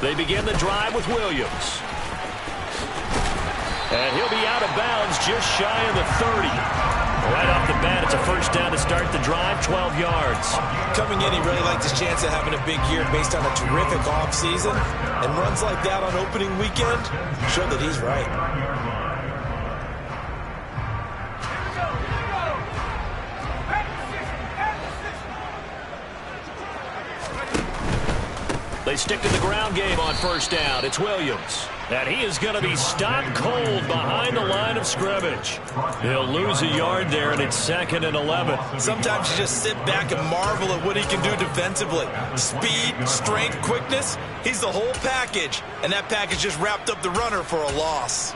They begin the drive with Williams. And he'll be out of bounds just shy of the 30. Right off the bat, it's a first down to start the drive, 12 yards. Coming in, he really liked his chance of having a big year based on a terrific offseason. And runs like that on opening weekend show that he's right. They stick to the ground game on first down. It's Williams. And he is going to be stopped cold behind the line of scrimmage. He'll lose a yard there, and it's 2nd and 11. Sometimes you just sit back and marvel at what he can do defensively. Speed, strength, quickness. He's the whole package. And that package just wrapped up the runner for a loss.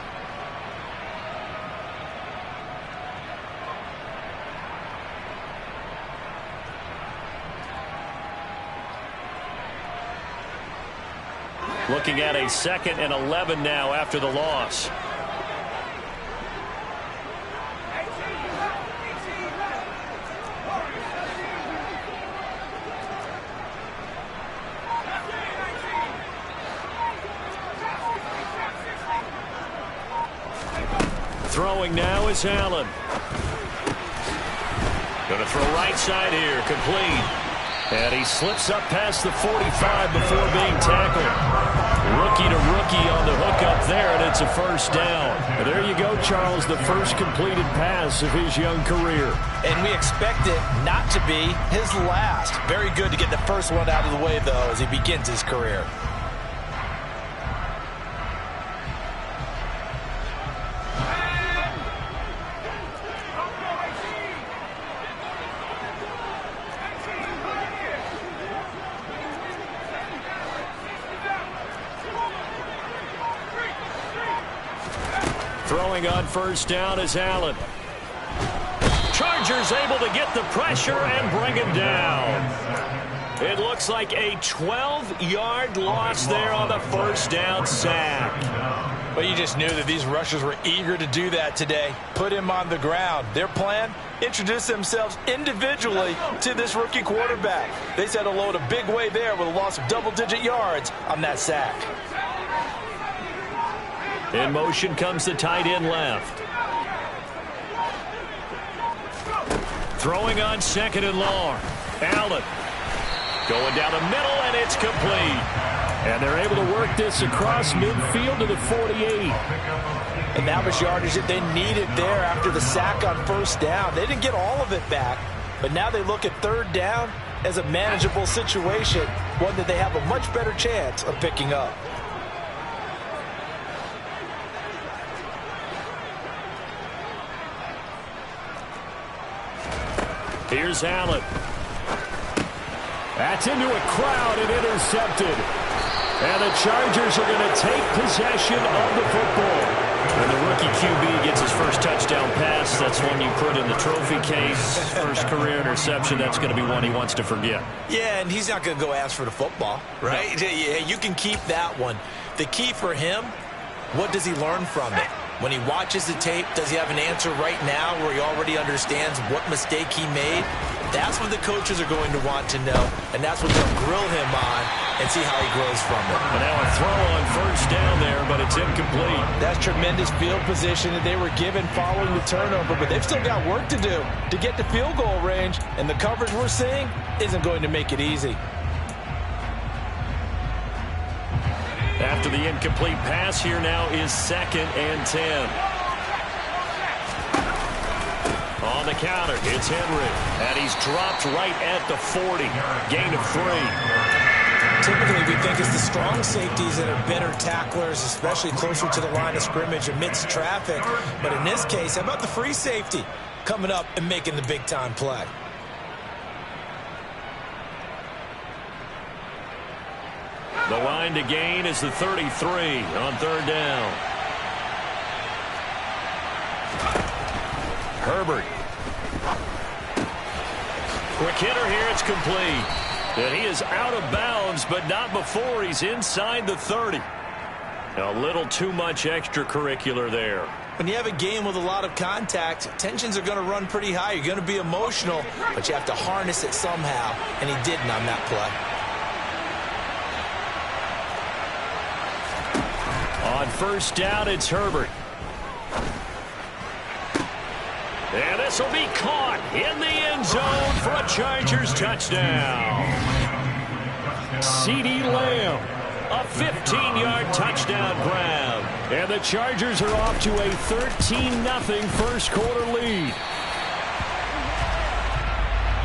Looking at a 2nd and 11 now after the loss. Throwing now is Allen. Going to throw right side here, complete. And he slips up past the 45 before being tackled. Rookie to rookie on the hook up there, and it's a first down. And there you go, Charles, the first completed pass of his young career. And we expect it not to be his last. Very good to get the first one out of the way, though, as he begins his career. Throwing on first down is Allen. Chargers able to get the pressure and bring him down. It looks like a 12-yard loss there on the first down sack. Well, you just knew that these rushers were eager to do that today. Put him on the ground. Their plan, introduce themselves individually to this rookie quarterback. They said hello in a big way there with a loss of double-digit yards on that sack. In motion comes the tight end left. Throwing on 2nd and long. Allen going down the middle, and it's complete. And they're able to work this across midfield to the 48. And that was yardage that they needed there after the sack on first down. They didn't get all of it back, but now they look at third down as a manageable situation, one that they have a much better chance of picking up. Here's Allen. That's into a crowd and intercepted. And the Chargers are going to take possession of the football. And the rookie QB gets his first touchdown pass. That's one you put in the trophy case. First career interception, that's going to be one he wants to forget. Yeah, and he's not going to go ask for the football, right? No. Yeah, you can keep that one. The key for him, what does he learn from it? When he watches the tape, does he have an answer right now where he already understands what mistake he made? That's what the coaches are going to want to know, and that's what they'll grill him on and see how he grows from it. But now a throw on first down there, but it's incomplete. That's tremendous field position that they were given following the turnover, but they've still got work to do to get to field goal range, and the coverage we're seeing isn't going to make it easy. After the incomplete pass, here now is 2nd and 10. On the counter, it's Henry. And he's dropped right at the 40. Gain of 3. Typically, we think it's the strong safeties that are better tacklers, especially closer to the line of scrimmage amidst traffic. But in this case, how about the free safety coming up and making the big-time play? The line to gain is the 33 on third down. Herbert. Quick hitter here, it's complete. And he is out of bounds, but not before he's inside the 30. A little too much extracurricular there. When you have a game with a lot of contact, tensions are going to run pretty high. You're going to be emotional, but you have to harness it somehow, and he didn't on that play. On first down, it's Herbert. And this will be caught in the end zone for a Chargers touchdown. CeeDee Lamb, a 15-yard touchdown grab. And the Chargers are off to a 13-0 first quarter lead.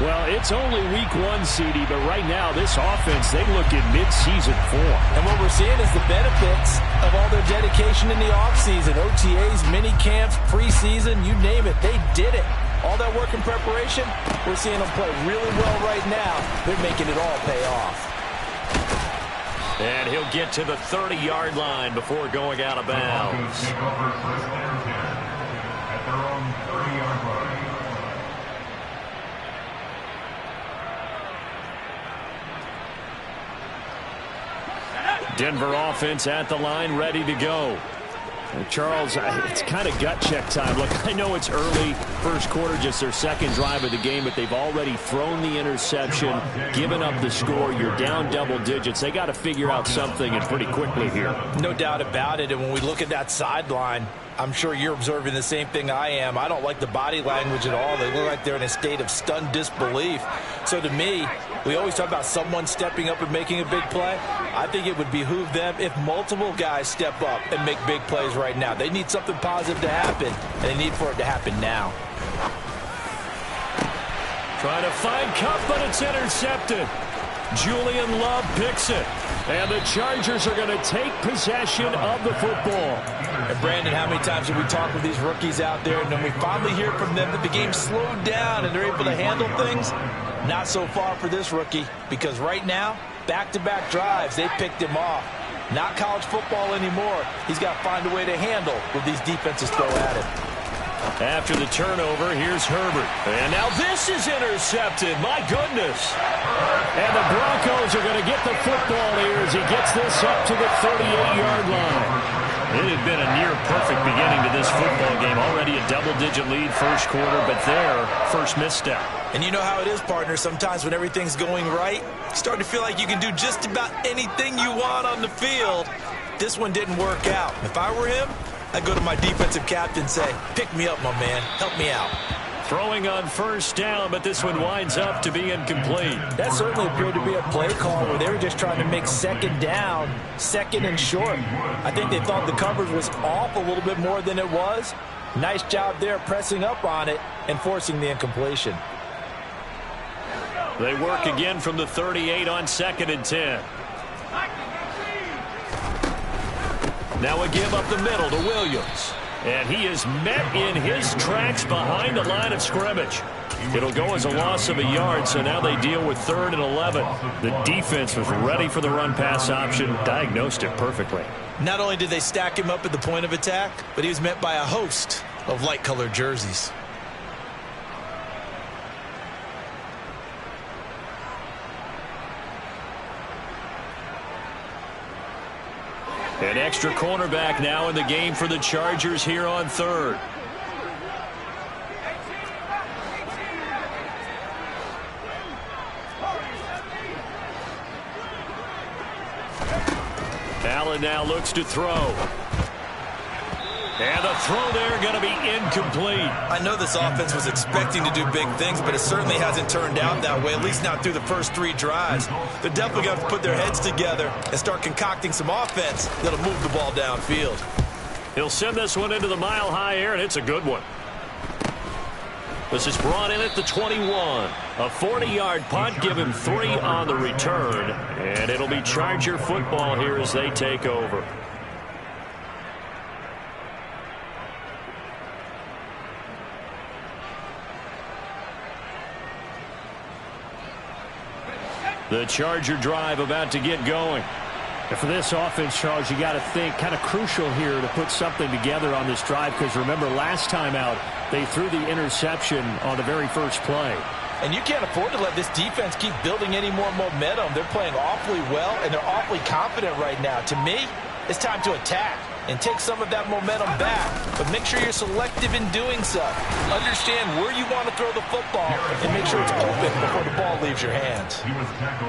Well, it's only week one, CeeDee, but right now this offense, they look in mid-season form. And what we're seeing is the benefits of all their dedication in the offseason. OTAs, mini camps, preseason, you name it, they did it. All that work in preparation, we're seeing them play really well right now. They're making it all pay off. And he'll get to the 30-yard line before going out of bounds. Denver offense at the line, ready to go. Charles, it's kind of gut check time. Look, I know it's early, first quarter, just their second drive of the game, but they've already thrown the interception, given up the score. You're down double digits. They got to figure out something, and pretty quickly here. No doubt about it, and when we look at that sideline, I'm sure you're observing the same thing I am. I don't like the body language at all. They look like they're in a state of stunned disbelief. So to me, we always talk about someone stepping up and making a big play. I think it would behoove them if multiple guys step up and make big plays right now. They need something positive to happen, and they need for it to happen now. Trying to find Cup, but it's intercepted. Julian Love picks it. And the Chargers are going to take possession of the football. And Brandon, how many times have we talked with these rookies out there, and then we finally hear from them that the game slowed down and they're able to handle things? Not so far for this rookie, because right now, back-to-back drives, they picked him off. Not college football anymore. He's got to find a way to handle what these defenses throw at him. After the turnover, here's Herbert. And now this is intercepted. My goodness. And the Broncos are going to get the football here as he gets this up to the 38-yard line. It had been a near-perfect beginning to this football game. Already a double-digit lead first quarter, but their first misstep. And you know how it is, partner. Sometimes when everything's going right, you start to feel like you can do just about anything you want on the field. This one didn't work out. If I were him, I'd go to my defensive captain and say, pick me up, my man. Help me out. Throwing on first down, but this one winds up to be incomplete. That certainly appeared to be a play call where they were just trying to make second down, second and short. I think they thought the coverage was off a little bit more than it was. Nice job there pressing up on it and forcing the incompletion. They work again from the 38 on 2nd and 10. Now a give up the middle to Williams. And he is met in his tracks behind the line of scrimmage. It'll go as a loss of a yard, so now they deal with 3rd and 11. The defense was ready for the run-pass option, diagnosed it perfectly. Not only did they stack him up at the point of attack, but he was met by a host of light-colored jerseys. An extra cornerback now in the game for the Chargers here on 3rd. Allen now looks to throw. And the throw there going to be incomplete. I know this offense was expecting to do big things, but it certainly hasn't turned out that way, at least not through the first 3 drives. They're definitely going to put their heads together and start concocting some offense that'll move the ball downfield. He'll send this one into the mile-high air, and it's a good one. This is brought in at the 21. A 40-yard punt, give him 3 on the return. And it'll be Charger football here as they take over. The Charger drive about to get going. And for this offense, Charles, you got to think kind of crucial here to put something together on this drive, because remember last time out they threw the interception on the very first play. And you can't afford to let this defense keep building any more momentum. They're playing awfully well, and they're awfully confident right now. To me, it's time to attack. and take some of that momentum back. But make sure you're selective in doing so. Understand where you want to throw the football and make sure it's open before the ball leaves your hands.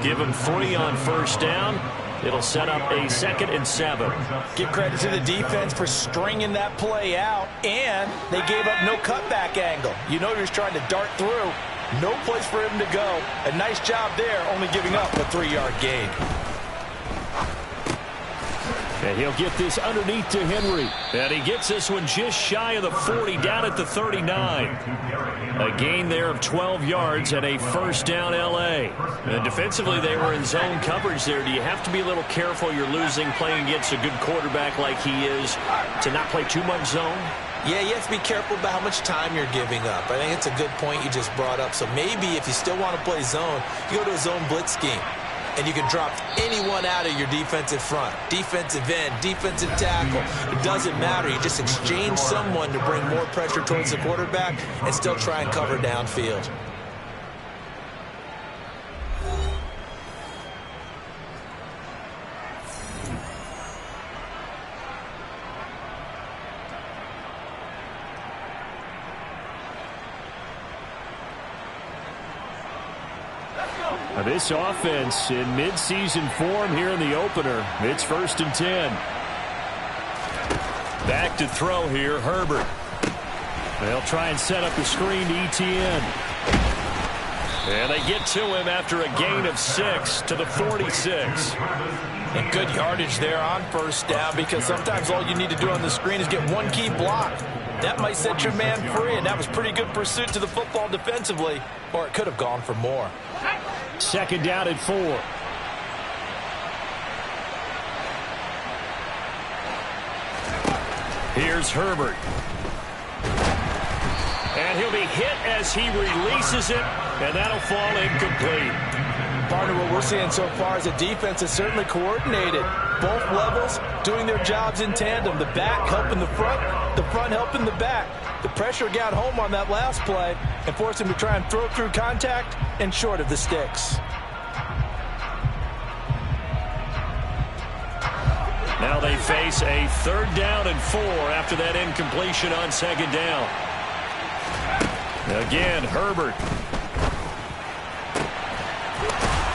Give him 3 on first down. It'll set up a 2nd and 7. Give credit to the defense for stringing that play out, and they gave up no cutback angle. You know he was trying to dart through. No place for him to go. A nice job there, only giving up a 3-yard gain. And he'll get this underneath to Henry. And he gets this one just shy of the 40, down at the 39. A gain there of 12 yards and a first down L.A. And defensively, they were in zone coverage there. Do you have to be a little careful you're losing playing against a good quarterback like he is to not play too much zone? Yeah, you have to be careful about how much time you're giving up. I think it's a good point you just brought up. So maybe if you still want to play zone, you go to a zone blitz scheme. And you can drop anyone out of your defensive front. Defensive end, defensive tackle. It doesn't matter. You just exchange someone to bring more pressure towards the quarterback and still try and cover downfield. This offense in midseason form here in the opener. It's 1st and 10. Back to throw here, Herbert. They'll try and set up the screen to ETN. And they get to him after a gain of 6 to the 46. And good yardage there on first down, because sometimes all you need to do on the screen is get one key block. That might set your man free, and that was pretty good pursuit to the football defensively, or it could have gone for more. 2nd down and 4. Here's Herbert. And he'll be hit as he releases it, and that'll fall incomplete. Partner, what we're seeing so far is the defense is certainly coordinated. Both levels doing their jobs in tandem. The back helping the front helping the back. The pressure got home on that last play and forced him to try and throw through contact and short of the sticks. Now they face a 3rd down and 4 after that incompletion on 2nd down. Again, Herbert.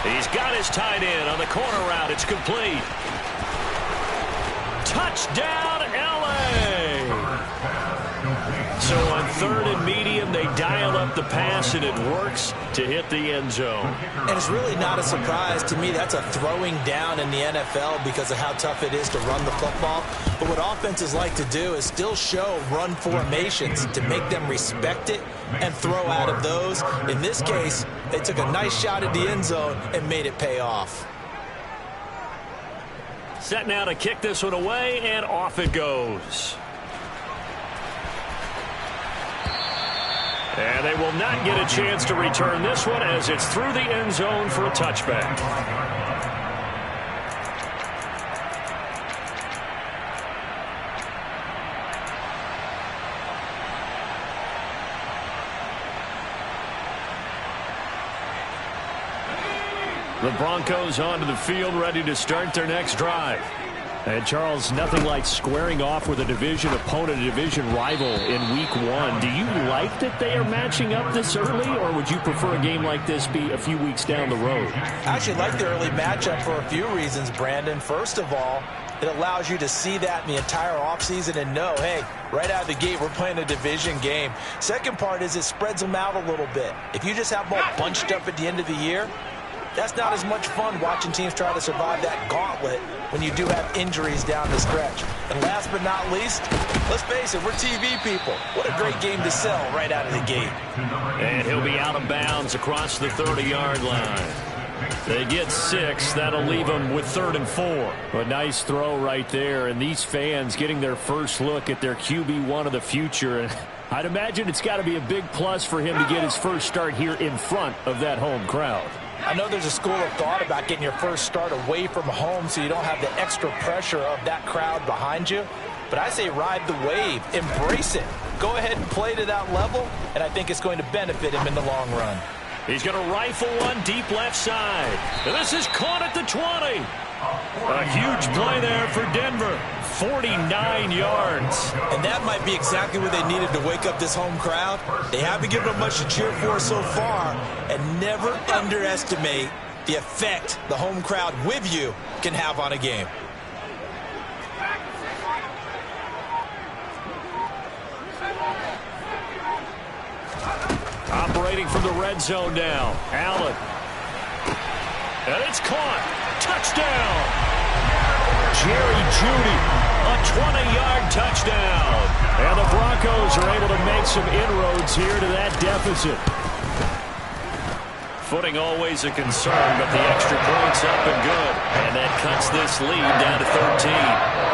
He's got his tight end on the corner route. It's complete. Touchdown, L.A. So on 3rd and medium, they dial up the pass, and it works to hit the end zone. And it's really not a surprise to me. That's a throwing down in the NFL because of how tough it is to run the football. But what offenses like to do is still show run formations to make them respect it and throw out of those. In this case, they took a nice shot at the end zone and made it pay off. Set now to kick this one away, and off it goes. And they will not get a chance to return this one as it's through the end zone for a touchback. The Broncos onto the field, ready to start their next drive. And, Charles, nothing like squaring off with a division opponent, a division rival in Week 1. Do you like that they are matching up this early, or would you prefer a game like this be a few weeks down the road? I actually like the early matchup for a few reasons, Brandon. First of all, it allows you to see that in the entire offseason and know, hey, right out of the gate, we're playing a division game. Second part is it spreads them out a little bit. If you just have them all bunched up at the end of the year, that's not as much fun watching teams try to survive that gauntlet when you do have injuries down the stretch. And last but not least, let's face it, we're TV people. What a great game to sell right out of the gate. And he'll be out of bounds across the 30-yard line. They get 6. That'll leave them with 3rd and 4. A nice throw right there, and these fans getting their first look at their QB1 of the future. And I'd imagine it's got to be a big plus for him to get his first start here in front of that home crowd. I know there's a school of thought about getting your first start away from home so you don't have the extra pressure of that crowd behind you. But I say ride the wave. Embrace it. Go ahead and play to that level, and I think it's going to benefit him in the long run. He's going to rifle one deep left side. And this is caught at the 20. A huge play there for Denver. 49 yards. And that might be exactly what they needed to wake up this home crowd. They haven't given them much to cheer for so far. And never underestimate the effect the home crowd with you can have on a game. Operating from the red zone now. Allen. And it's caught. Touchdown. Jerry Jeudy. A 20-yard touchdown. And the Broncos are able to make some inroads here to that deficit. Footing always a concern, but the extra point's up and good. And that cuts this lead down to 13.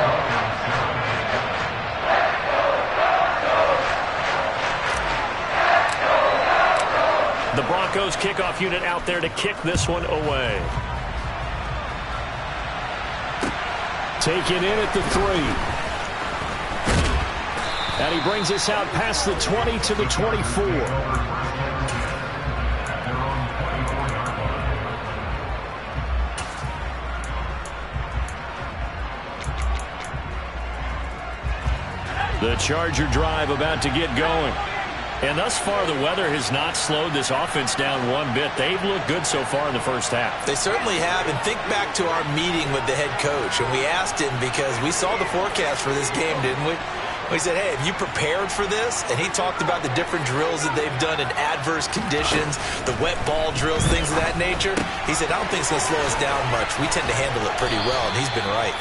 The Broncos kickoff unit out there to kick this one away. Taken in at the 3. And he brings us out past the 20 to the 24. The Charger drive about to get going. And thus far, the weather has not slowed this offense down one bit. They've looked good so far in the first half. They certainly have. And think back to our meeting with the head coach. And we asked him because we saw the forecast for this game, didn't we? We said, hey, have you prepared for this? And he talked about the different drills that they've done in adverse conditions, the wet ball drills, things of that nature. He said, I don't think it's going to slow us down much. We tend to handle it pretty well, and he's been right.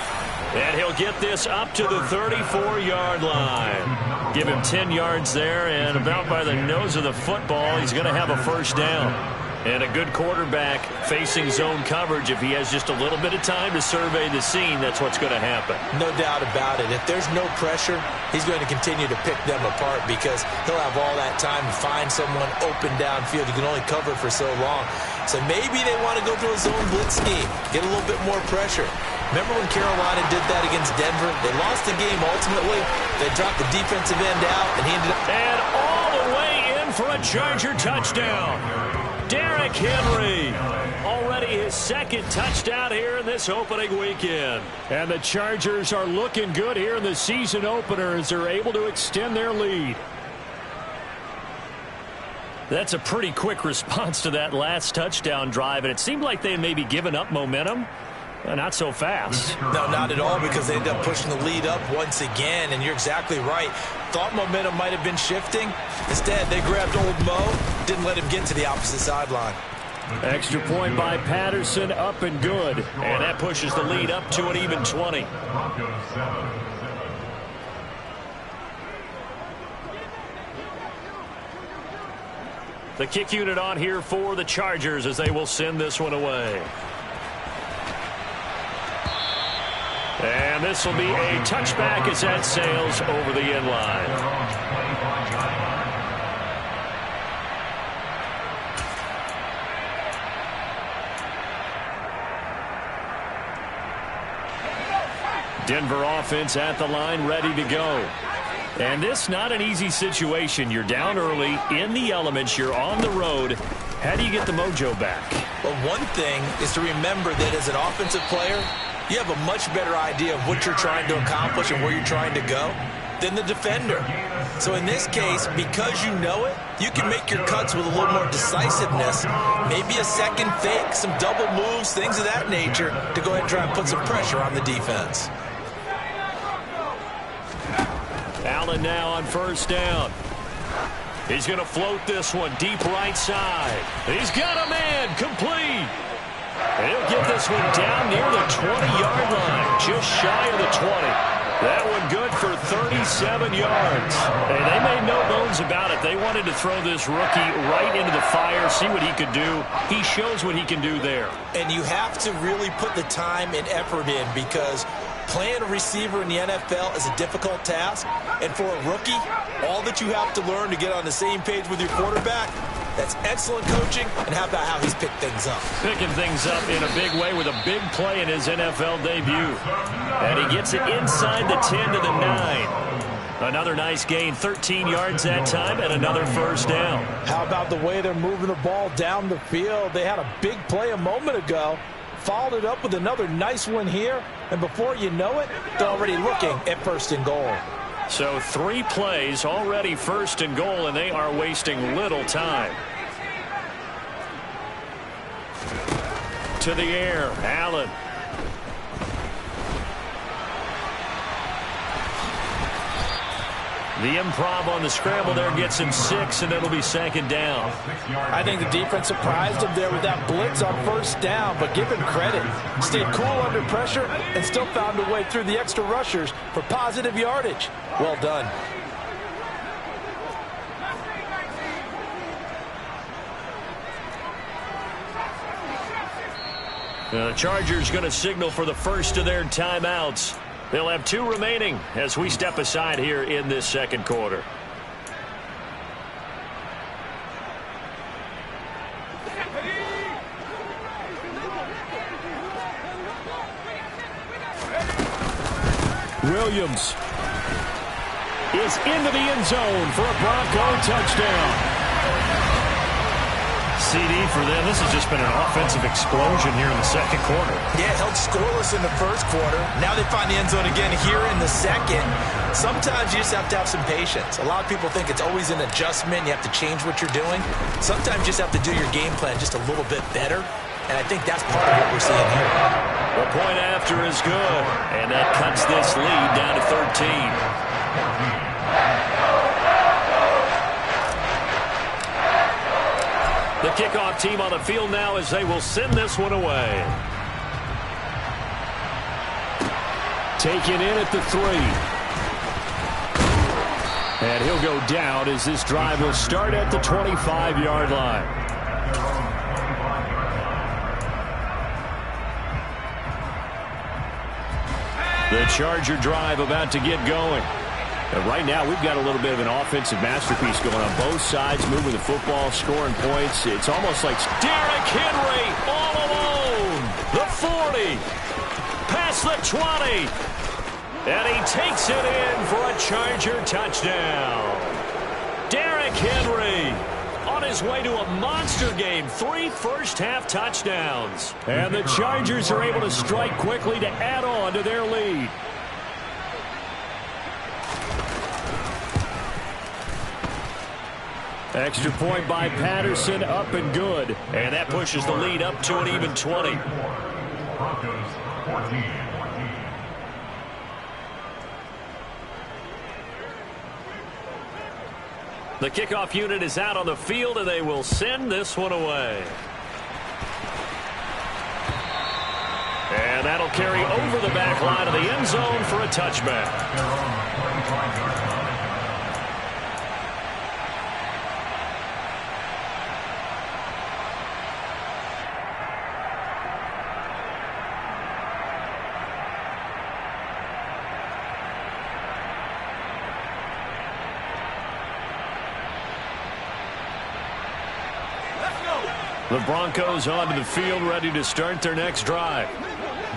And he'll get this up to the 34-yard line. Give him 10 yards there, and about by the nose of the football, he's going to have a first down. And a good quarterback facing zone coverage. If he has just a little bit of time to survey the scene, that's what's going to happen. No doubt about it. If there's no pressure, he's going to continue to pick them apart because he'll have all that time to find someone open downfield. You can only cover for so long. So maybe they want to go to a zone blitz scheme, get a little bit more pressure. Remember when Carolina did that against Denver? They lost the game ultimately. They dropped the defensive end out, and he ended up... And all the way in for a Charger touchdown. Derrick Henry, already his second touchdown here in this opening weekend. And the Chargers are looking good here in the season opener as they're able to extend their lead. That's a pretty quick response to that last touchdown drive, and it seemed like they had maybe given up momentum. Not so fast. No, not at all, because they ended up pushing the lead up once again, and you're exactly right. Thought momentum might have been shifting. Instead, they grabbed old Mo, didn't let him get to the opposite sideline. Extra point by Patterson, up and good. And that pushes the lead up to an even 20. The kick unit on here for the Chargers as they will send this one away. And this will be a touchback as that sails over the end line. Denver offense at the line, ready to go. And this not an easy situation. You're down early, in the elements, you're on the road. How do you get the mojo back? Well, one thing is to remember that as an offensive player, you have a much better idea of what you're trying to accomplish and where you're trying to go than the defender. So in this case, because you know it, you can make your cuts with a little more decisiveness, maybe a second fake, some double moves, things of that nature, to go ahead and try and put some pressure on the defense. Allen now on first down. He's going to float this one deep right side. He's got a man, complete. And he'll get this one down near the 20-yard line, just shy of the 20. That one good for 37 yards. Hey, they made no bones about it. They wanted to throw this rookie right into the fire, see what he could do. He shows what he can do there. And you have to really put the time and effort in, because playing a receiver in the NFL is a difficult task. And for a rookie, all that you have to learn to get on the same page with your quarterback, that's excellent coaching. And how about how he's picked things up? Picking things up in a big way with a big play in his NFL debut. And he gets it inside the 10 to the 9. Another nice gain, 13 yards that time, and another first down. How about the way they're moving the ball down the field? They had a big play a moment ago, followed it up with another nice one here, and before you know it, they're already looking at first and goal. So 3 plays, already first and goal, and they are wasting little time. To the air, Allen. The improv on the scramble there gets him 6, and it'll be second down. I think the defense surprised him there with that blitz on first down, but give him credit. Stayed cool under pressure and still found a way through the extra rushers for positive yardage. Well done. The Chargers going to signal for the first of their timeouts. They'll have 2 remaining as we step aside here in this second quarter. Williams is into the end zone for a Bronco touchdown. CD for them. This has just been an offensive explosion here in the second quarter. Yeah, held scoreless in the first quarter. Now they find the end zone again here in the second. Sometimes you just have to have some patience. A lot of people think it's always an adjustment. You have to change what you're doing. Sometimes you just have to do your game plan just a little bit better. And I think that's part of what we're seeing here. The point after is good. And that cuts this lead down to 13. The kickoff team on the field now as they will send this one away. Taken in at the 3. And he'll go down as this drive will start at the 25-yard line. The Charger drive about to get going. Right now, we've got a little bit of an offensive masterpiece going on both sides, moving the football, scoring points. It's almost like Derrick Henry all alone. The 40, past the 20, and he takes it in for a Charger touchdown. Derrick Henry on his way to a monster game, 3 first-half touchdowns. And the Chargers are able to strike quickly to add on to their lead. Extra point by Patterson, up and good. And that pushes the lead up to an even 20. The kickoff unit is out on the field, and they will send this one away. And that'll carry over the back line of the end zone for a touchback. The Broncos onto the field, ready to start their next drive.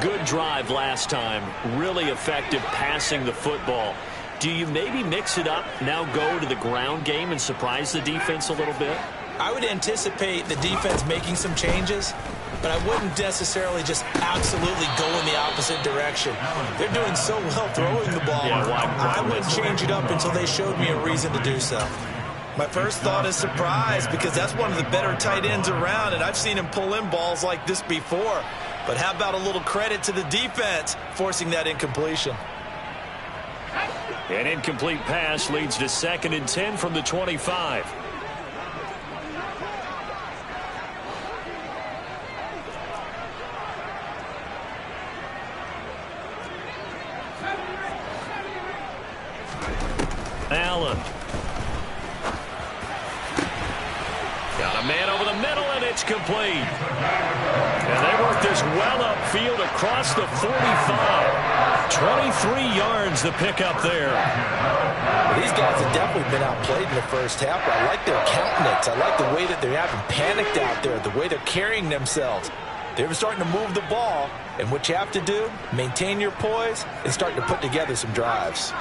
Good drive last time. Really effective passing the football. Do you maybe mix it up, now go to the ground game and surprise the defense a little bit? I would anticipate the defense making some changes, but I wouldn't necessarily just absolutely go in the opposite direction. They're doing so well throwing the ball. Yeah, I wouldn't change it up until they showed me a reason to do so. My first thought is surprise, because that's one of the better tight ends around, and I've seen him pull in balls like this before. But how about a little credit to the defense forcing that incompletion? An incomplete pass leads to 2nd and 10 from the 25. Allen. Got a man over the middle, and it's complete. And they work this well upfield across the 45. 23 yards to pick up there. These guys have definitely been outplayed in the first half, but I like their countenance. I like the way that they're having panicked out there, the way they're carrying themselves. They're starting to move the ball, and what you have to do, maintain your poise and start to put together some drives.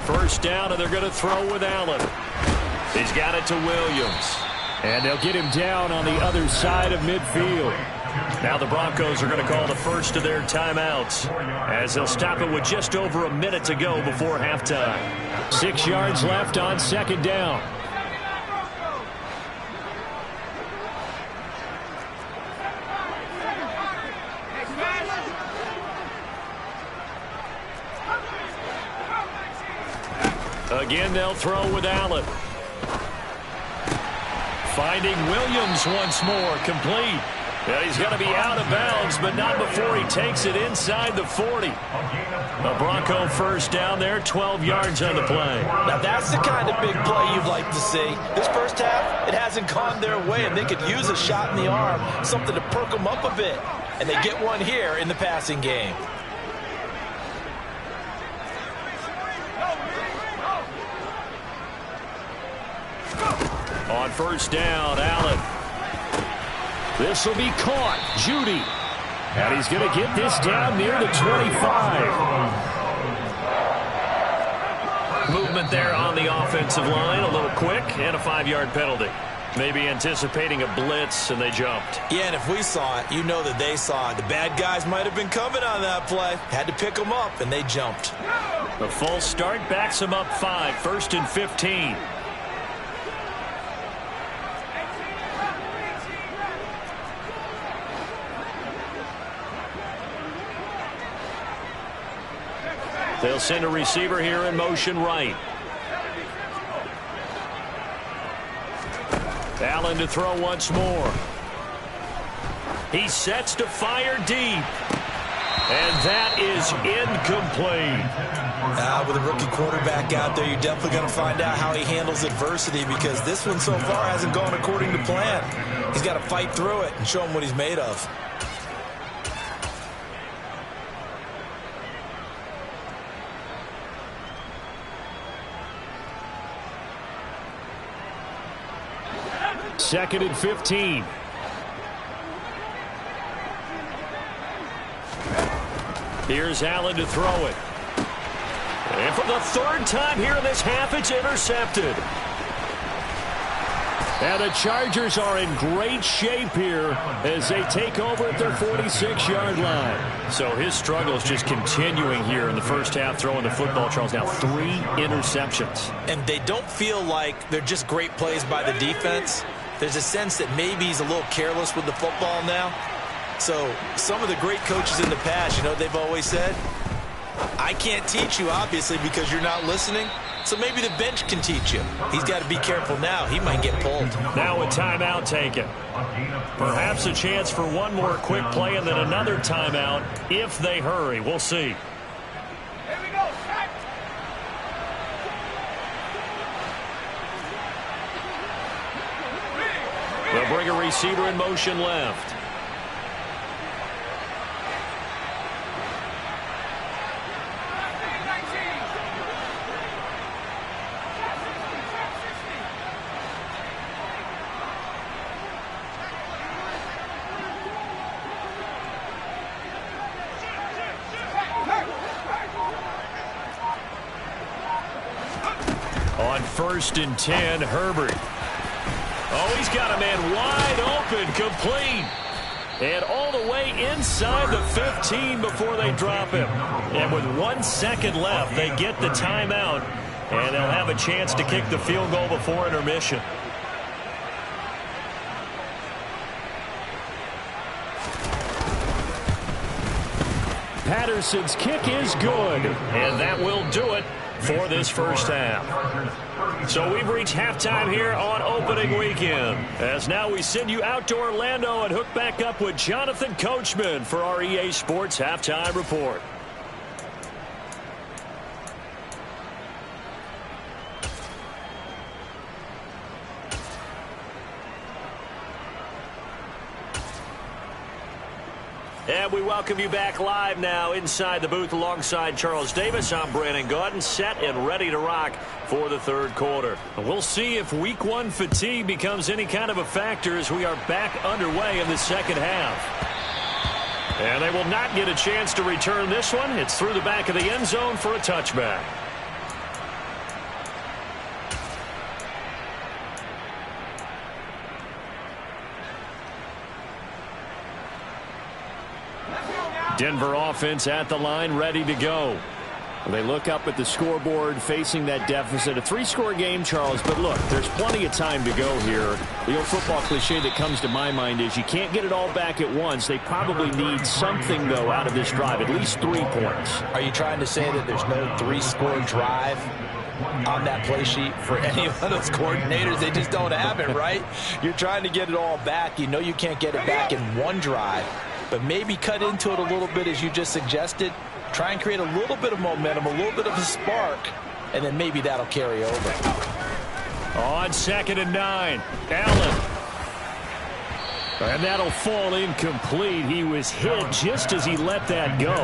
First down, and they're going to throw with Allen. He's got it to Williams. And they'll get him down on the other side of midfield. Now the Broncos are going to call the first of their timeouts as they'll stop it with just over a minute to go before halftime. 6 yards left on second down. Again, they'll throw with Allen. Finding Williams once more, complete. And he's going to be out of bounds, but not before he takes it inside the 40. A Bronco first down there, 12 yards on the play. Now that's the kind of big play you'd like to see. This first half, it hasn't gone their way, and they could use a shot in the arm, something to perk them up a bit. And they get one here in the passing game. On first down, Allen. This will be caught. Judy. And he's going to get this down near the 25. Movement there on the offensive line. A little quick and a 5-yard penalty. Maybe anticipating a blitz, and they jumped. Yeah, and if we saw it, you know that they saw it. The bad guys might have been coming on that play. Had to pick them up, and they jumped. The false start backs them up 5. First and 15. They'll send a receiver here in motion right. Allen to throw once more. He sets to fire deep. And that is incomplete. With a rookie quarterback out there, you're definitely going to find out how he handles adversity, because this one so far hasn't gone according to plan. He's got to fight through it and show him what he's made of. Second and 15. Here's Allen to throw it. And for the third time here in this half, it's intercepted. And the Chargers are in great shape here as they take over at their 46-yard line. So his struggle is just continuing here in the first half, throwing the football. Charles, now 3 interceptions. And they don't feel like they're just great plays by the defense. There's a sense that maybe he's a little careless with the football now. So some of the great coaches in the past, you know what they've always said? I can't teach you, obviously, because you're not listening. So maybe the bench can teach you. He's got to be careful now. He might get pulled. Now a timeout taken. Perhaps a chance for one more quick play and then another timeout if they hurry. We'll see. Here we go. They'll bring a receiver in motion left. On first and 10, Herbert. Oh, he's got a man wide open, complete. And all the way inside the 15 before they drop him. And with 1 second left, they get the timeout. And they'll have a chance to kick the field goal before intermission. Patterson's kick is good. And that will do it for this first half. So we've reached halftime here on opening weekend. As now we send you out to Orlando and hook back up with Jonathan Coachman for our EA Sports Halftime Report. And we welcome you back live now inside the booth alongside Charles Davis. I'm Brandon Gaudin, set and ready to rock for the third quarter. We'll see if Week 1 fatigue becomes any kind of a factor as we are back underway in the second half. And they will not get a chance to return this one. It's through the back of the end zone for a touchback. Denver offense at the line, ready to go. They look up at the scoreboard, facing that deficit. A 3-score game, Charles, but look, there's plenty of time to go here. The old football cliche that comes to my mind is you can't get it all back at once. They probably need something, though, out of this drive, at least 3 points. Are you trying to say that there's no 3-score drive on that play sheet for any of those coordinators? They just don't have it, right? You're trying to get it all back. You know you can't get it back in one drive, but maybe cut into it a little bit as you just suggested. Try and create a little bit of momentum, a little bit of a spark, and then maybe that'll carry over. On 2nd and 9, Allen. And that'll fall incomplete. He was hit just as he let that go.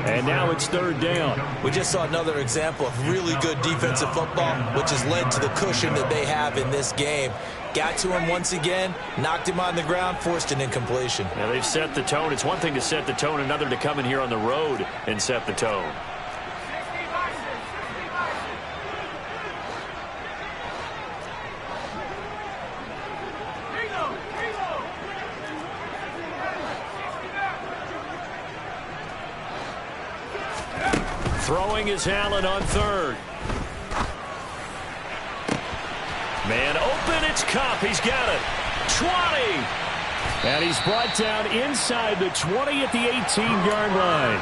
And now it's 3rd down. We just saw another example of really good defensive football, which has led to the cushion that they have in this game. Got to him once again, knocked him on the ground, forced an incompletion. Now they've set the tone. It's one thing to set the tone, another to come in here on the road and set the tone. Throwing is Allen on 3rd. Man open, it's Cup. He's got it. 20. And he's brought down inside the 20 at the 18-yard line.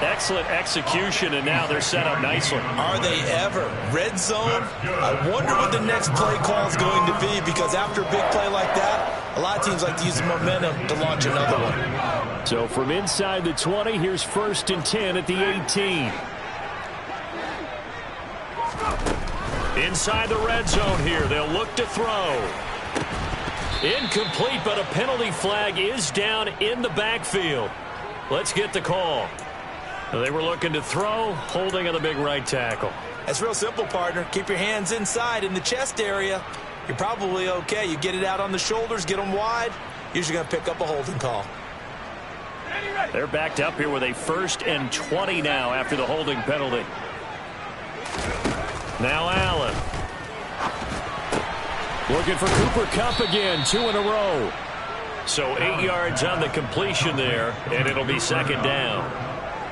Excellent execution, and now they're set up nicely. Are they ever? Red zone? I wonder what the next play call is going to be, because after a big play like that, a lot of teams like to use the momentum to launch another one. So from inside the 20, here's 1st and 10 at the 18. Inside the red zone here. They'll look to throw. Incomplete, but a penalty flag is down in the backfield. Let's get the call. They were looking to throw, holding on the big right tackle. That's real simple, partner. Keep your hands inside in the chest area. You're probably okay. You get it out on the shoulders, get them wide. Usually going to pick up a holding call. They're backed up here with a 1st and 20 now after the holding penalty. Now Allen. Looking for Cooper Kupp again, 2 in a row. So 8 yards on the completion there, and it'll be 2nd down.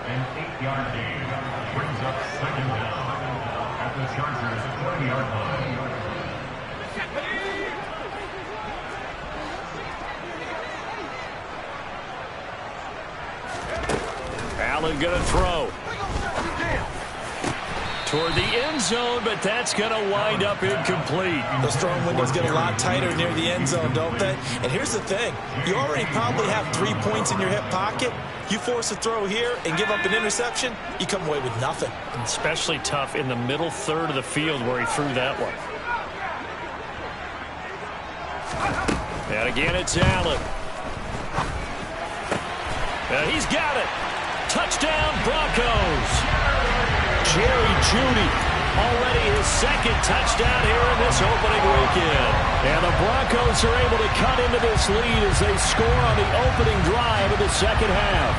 An 8-yard gain brings up 2nd down at the Chargers' 20-yard line. Allen going to throw. Toward the end zone, but that's going to wind up incomplete. Those throwing windows get a lot tighter near the end zone, don't they? And here's the thing. You already probably have 3 points in your hip pocket. You force a throw here and give up an interception, you come away with nothing. Especially tough in the middle third of the field where he threw that one. And again, it's Allen. And he's got it. Touchdown, Broncos. Jerry Jeudy, already his 2nd touchdown here in this opening weekend. And the Broncos are able to cut into this lead as they score on the opening drive of the 2nd half.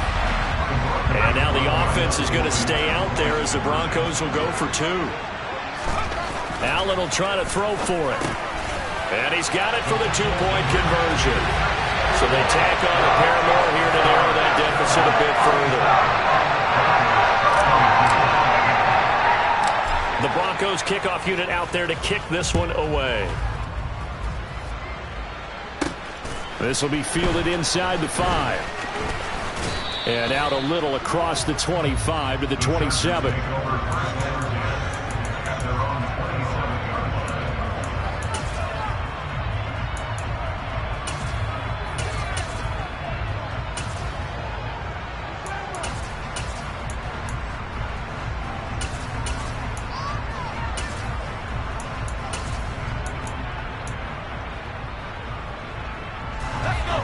And now the offense is going to stay out there as the Broncos will go for 2. Allen will try to throw for it. And he's got it for the 2-point conversion. So they tack on a pair more here to narrow that deficit a bit further. The Broncos kickoff unit out there to kick this one away. This will be fielded inside the 5. And out a little across the 25 to the 27.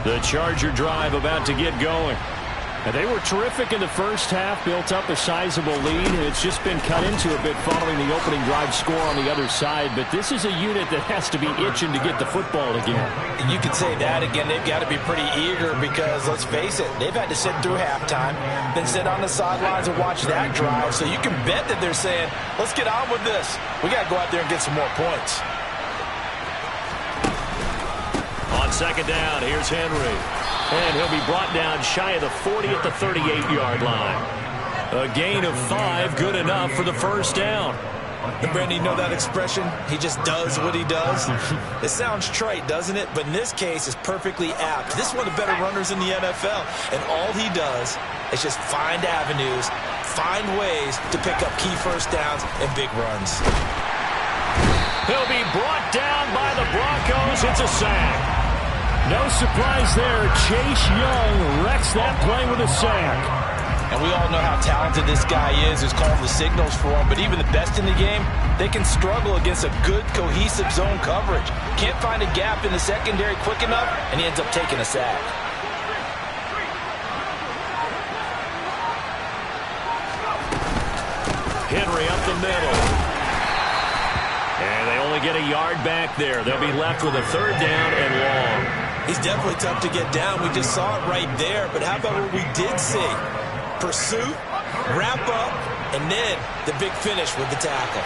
The Charger drive about to get going. And they were terrific in the first half, built up a sizable lead, and it's just been cut into a bit following the opening drive score on the other side. But this is a unit that has to be itching to get the football again. You could say that again. They've got to be pretty eager because, let's face it, they've had to sit through halftime, then sit on the sidelines and watch that drive. So you can bet that they're saying, let's get on with this. We got to go out there and get some more points. On second down. Here's Henry. And he'll be brought down shy of the 40 at the 38-yard line. A gain of 5, good enough for the first down. And Brandon, you know that expression? He just does what he does. It sounds trite, doesn't it? But in this case, it's perfectly apt. This is one of the better runners in the NFL. And all he does is just find avenues, find ways to pick up key first downs and big runs. He'll be brought down by the Broncos. It's a sack. No surprise there. Chase Young wrecks that play with a sack. And we all know how talented this guy is who's calling the signals for him. But even the best in the game, they can struggle against a good, cohesive zone coverage. Can't find a gap in the secondary quick enough, and he ends up taking a sack. Henry up the middle. And they only get a yard back there. They'll be left with a third down and long. He's definitely tough to get down. We just saw it right there. But how about what we did see? Pursuit, wrap up, and then the big finish with the tackle.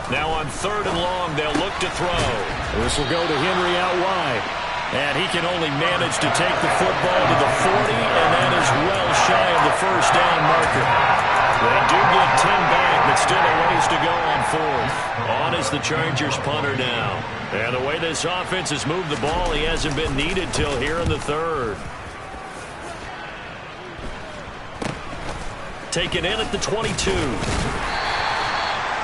Now on third and long, they'll look to throw. This will go to Henry out wide. And he can only manage to take the football to the 40, and that is well shy of the first down marker. They do get 10 back, but still a ways to go on fourth. On is the Chargers punter now. And the way this offense has moved the ball, he hasn't been needed till here in the third. Taken in at the 22.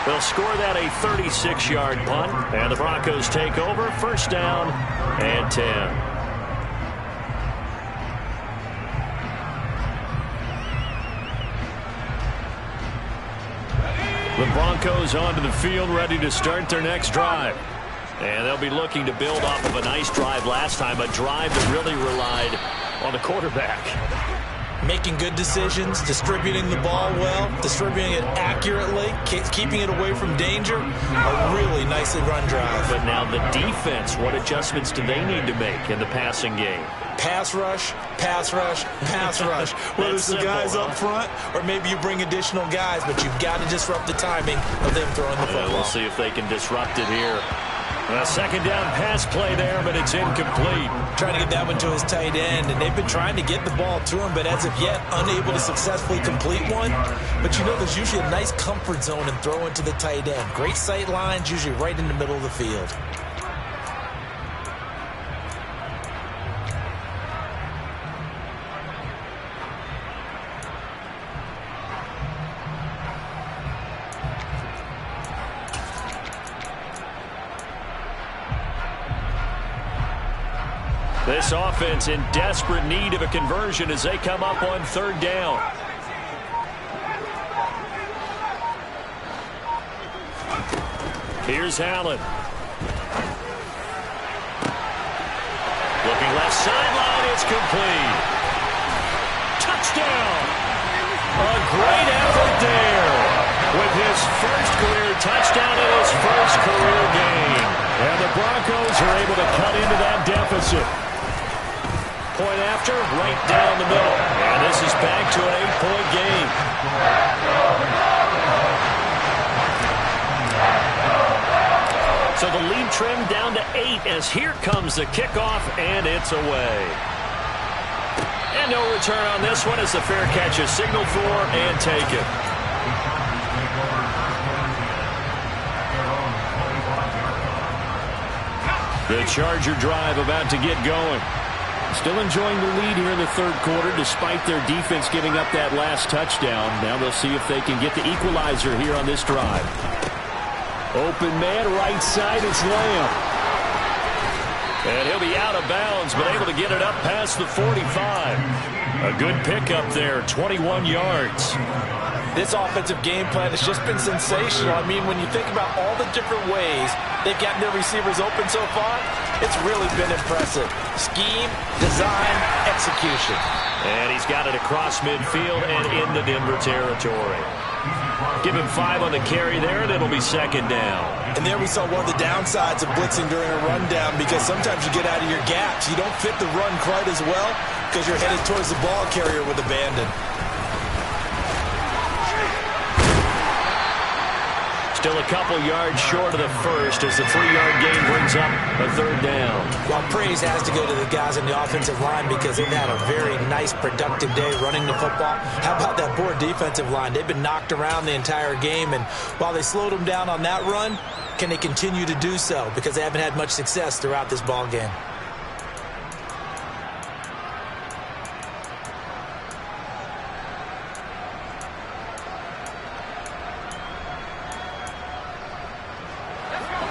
They'll score that a 36-yard punt, and the Broncos take over. First down and 10. The Broncos onto the field, ready to start their next drive. And they'll be looking to build off of a nice drive last time, a drive that really relied on the quarterback. Making good decisions, distributing the ball well, distributing it accurately, keeping it away from danger. A really nicely run drive. But now the defense, what adjustments do they need to make in the passing game? Pass rush, pass rush, pass rush. Whether it's the guys up front or maybe you bring additional guys, but you've got to disrupt the timing of them throwing the football. We'll see if they can disrupt it here. A second down pass play there, but it's incomplete. Trying to get that one to his tight end, and they've been trying to get the ball to him, but as of yet, unable to successfully complete one. But you know, there's usually a nice comfort zone in throwing to the tight end. Great sight lines, usually right in the middle of the field. This offense in desperate need of a conversion as they come up on third down. Here's Allen. Looking left sideline, it's complete. Touchdown! A great effort there with his first career touchdown in his first career game. And the Broncos are able to cut into that deficit. Point after, right down the middle. And this is back to an 8-point game. So the lead trimmed down to 8 as here comes the kickoff, and it's away. And no return on this one as the fair catch is signaled for and taken. The Charger drive about to get going. Still enjoying the lead here in the third quarter despite their defense giving up that last touchdown. Now they'll see if they can get the equalizer here on this drive. Open man, right side, it's Lamb. And he'll be out of bounds, but able to get it up past the 45. A good pickup there, 21 yards. This offensive game plan has just been sensational. I mean, when you think about all the different ways they've gotten their receivers open so far, it's really been impressive. Scheme, design, execution. And he's got it across midfield and into Denver territory. Give him 5 on the carry there, and it'll be second down. And there we saw one of the downsides of blitzing during a rundown, because sometimes you get out of your gaps. You don't fit the run quite as well because you're headed towards the ball carrier with abandon. Still a couple yards short of the first as the 3-yard gain brings up a third down. Well, praise has to go to the guys on the offensive line because they've had a very nice, productive day running the football. How about that poor defensive line? They've been knocked around the entire game, and while they slowed them down on that run, can they continue to do so? Because they haven't had much success throughout this ball game.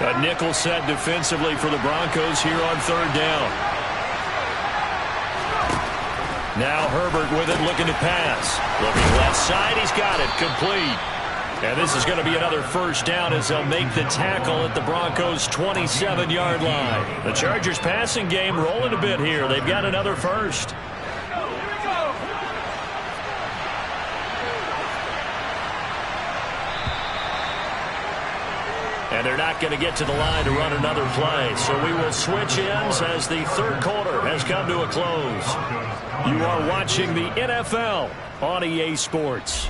A nickel set defensively for the Broncos here on third down. Now Herbert with it, looking to pass. Looking left side, he's got it, complete. And this is going to be another first down as they'll make the tackle at the Broncos' 27-yard line. The Chargers passing game rolling a bit here. They've got another first. And they're not going to get to the line to run another play. So we will switch ends as the third quarter has come to a close. You are watching the NFL on EA Sports.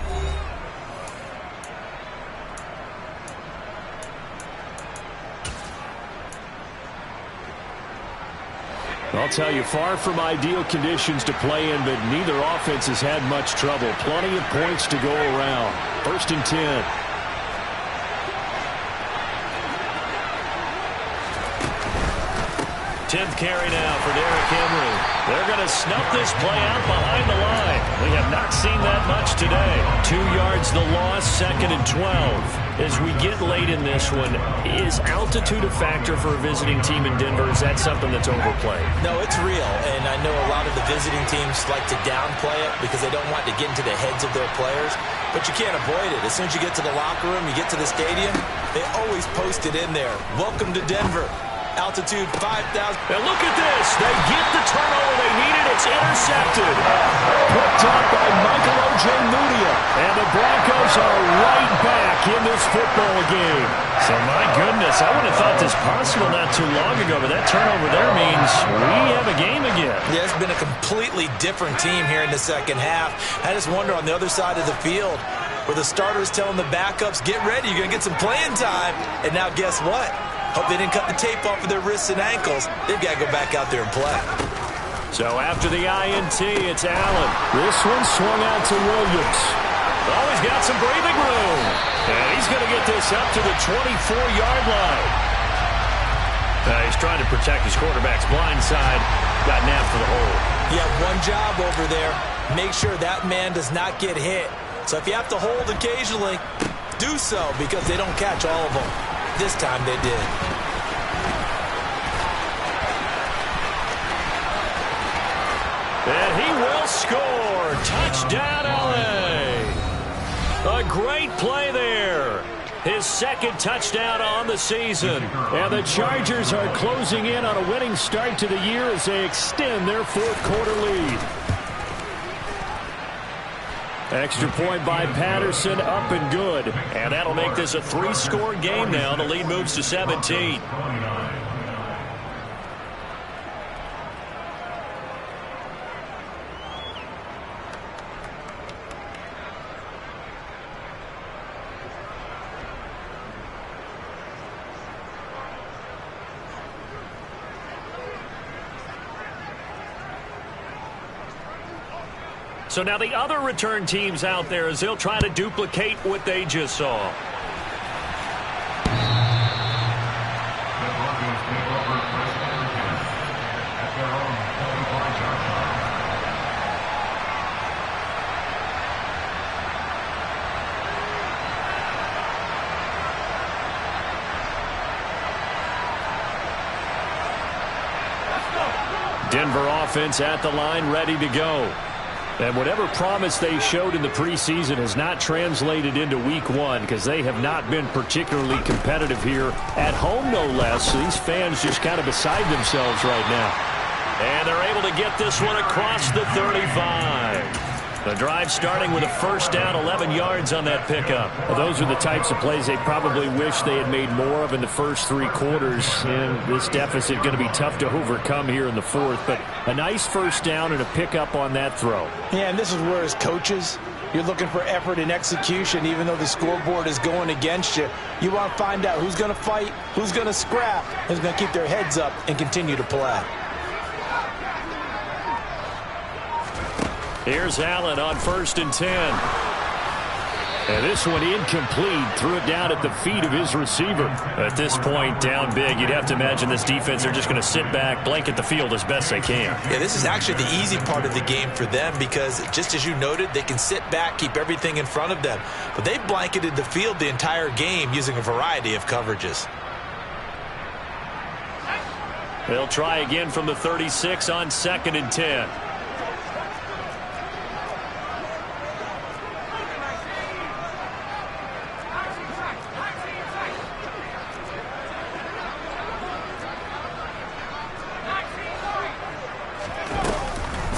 I'll tell you, far from ideal conditions to play in, but neither offense has had much trouble. Plenty of points to go around. 1st and 10. 10th carry now for Derrick Henry. They're going to snuff this play out behind the line. We have not seen that much today. 2 yards the loss, 2nd and 12. As we get late in this one, is altitude a factor for a visiting team in Denver? Is that something that's overplayed? No, it's real, and I know a lot of the visiting teams like to downplay it because they don't want to get into the heads of their players, but you can't avoid it. As soon as you get to the locker room, you get to the stadium, they always post it in there. Welcome to Denver. Altitude 5,000. And look at this. They get the turnover they needed. It's intercepted. Picked up by Michael Ojemudia. And the Broncos are right back in this football game. So, my goodness, I would have thought this possible not too long ago, but that turnover there means we have a game again. Yeah, it's been a completely different team here in the second half. I just wonder on the other side of the field where the starters telling the backups, get ready, you're going to get some playing time. And now guess what? Hope they didn't cut the tape off of their wrists and ankles. They've got to go back out there and play. So after the INT, it's Allen. This one swung out to Williams. Oh, he's got some breathing room. And he's going to get this up to the 24-yard line. He's trying to protect his quarterback's blind side. Got nabbed for the hole. You have one job over there. Make sure that man does not get hit. So if you have to hold occasionally, do so because they don't catch all of them. This time they did. And he will score. Touchdown, LA. A great play there. His 2nd touchdown on the season. And the Chargers are closing in on a winning start to the year as they extend their 4th quarter lead. Extra point by Patterson, up and good. And that'll make this a 3-score game now. The lead moves to 17. So now the other return teams out there as they'll try to duplicate what they just saw. The Broncos take over first and 10 at their own 45-yard line. Denver offense at the line, ready to go. And whatever promise they showed in the preseason has not translated into week 1 because they have not been particularly competitive here at home, no less. So these fans just kind of beside themselves right now. And they're able to get this one across the 35. The drive starting with a first down, 11 yards on that pickup. Well, those are the types of plays they probably wish they had made more of in the first 3 quarters. And this deficit going to be tough to overcome here in the fourth. But a nice first down and a pickup on that throw. Yeah, and this is where as coaches, you're looking for effort and execution. Even though the scoreboard is going against you, you want to find out who's going to fight, who's going to scrap, who's going to keep their heads up and continue to play. Here's Allen on 1st and 10. And this one incomplete. Threw it down at the feet of his receiver. At this point, down big, you'd have to imagine this defense, they're just going to sit back, blanket the field as best they can. Yeah, this is actually the easy part of the game for them because, just as you noted, they can sit back, keep everything in front of them. But they blanketed the field the entire game using a variety of coverages. They'll try again from the 36 on 2nd and 10.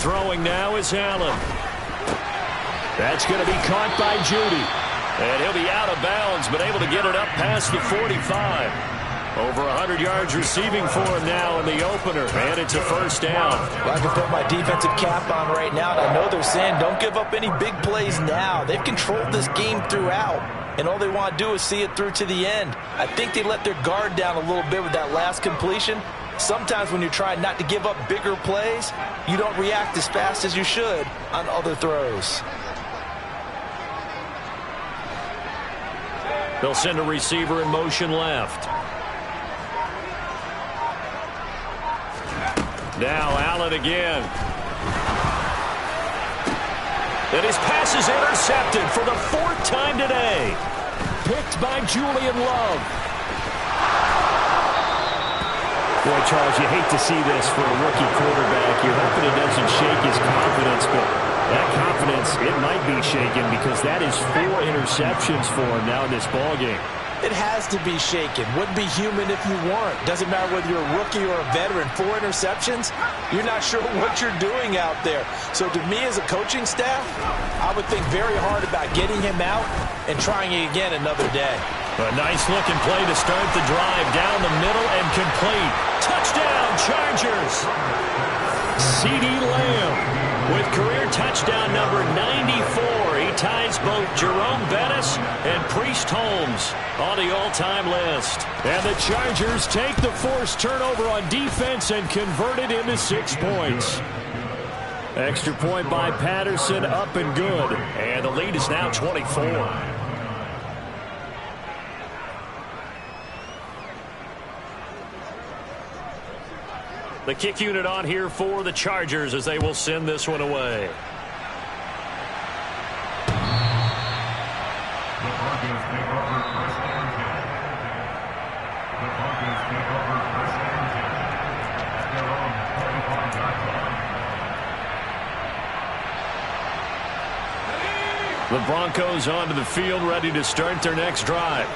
Throwing now is Allen. That's going to be caught by Judy. And he'll be out of bounds, but able to get it up past the 45. Over 100 yards receiving for him now in the opener. And it's a first down. Well, I can put my defensive cap on right now. And I know they're saying don't give up any big plays now. They've controlled this game throughout. And all they want to do is see it through to the end. I think they let their guard down a little bit with that last completion. Sometimes when you're trying not to give up bigger plays, you don't react as fast as you should on other throws. They'll send a receiver in motion left. Now Allen again. And his pass is intercepted for the 4th time today. Picked by Julian Love. Boy, Charles, you hate to see this for a rookie quarterback. You're hoping it doesn't shake his confidence, but that confidence, it might be shaken because that is 4 interceptions for him now in this ballgame. It has to be shaken. Wouldn't be human if you weren't. Doesn't matter whether you're a rookie or a veteran. 4 interceptions, you're not sure what you're doing out there. So to me as a coaching staff, I would think very hard about getting him out and trying it again another day. A nice-looking play to start the drive. Down the middle and complete. Touchdown, Chargers. CeeDee Lamb with career touchdown number 94. He ties both Jerome Bettis and Priest Holmes on the all-time list. And the Chargers take the forced turnover on defense and convert it into 6 points. Extra point by Patterson, up and good. And the lead is now 24. The kick unit on here for the Chargers as they will send this one away. The Broncos take over first and 10. The Broncos take over first and 10. At their own 45-yard line. The Broncos onto the field, ready to start their next drive.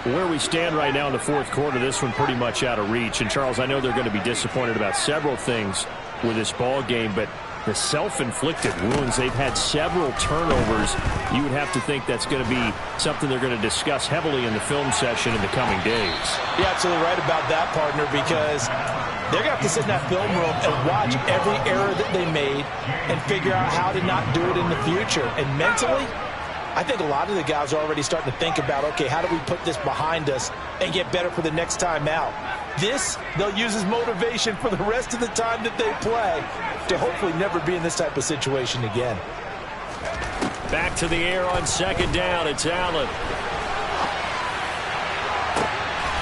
Where we stand right now in the 4th quarter, this one pretty much out of reach. And, Charles, I know they're going to be disappointed about several things with this ball game, but the self-inflicted wounds, they've had several turnovers. You would have to think that's going to be something they're going to discuss heavily in the film session in the coming days. You're absolutely right about that, partner, because they're going to have to sit in that film room and watch every error that they made and figure out how to not do it in the future. And mentally, I think a lot of the guys are already starting to think about, okay, how do we put this behind us and get better for the next time out? This, they'll use as motivation for the rest of the time that they play to hopefully never be in this type of situation again. Back to the air on 2nd down. It's Allen.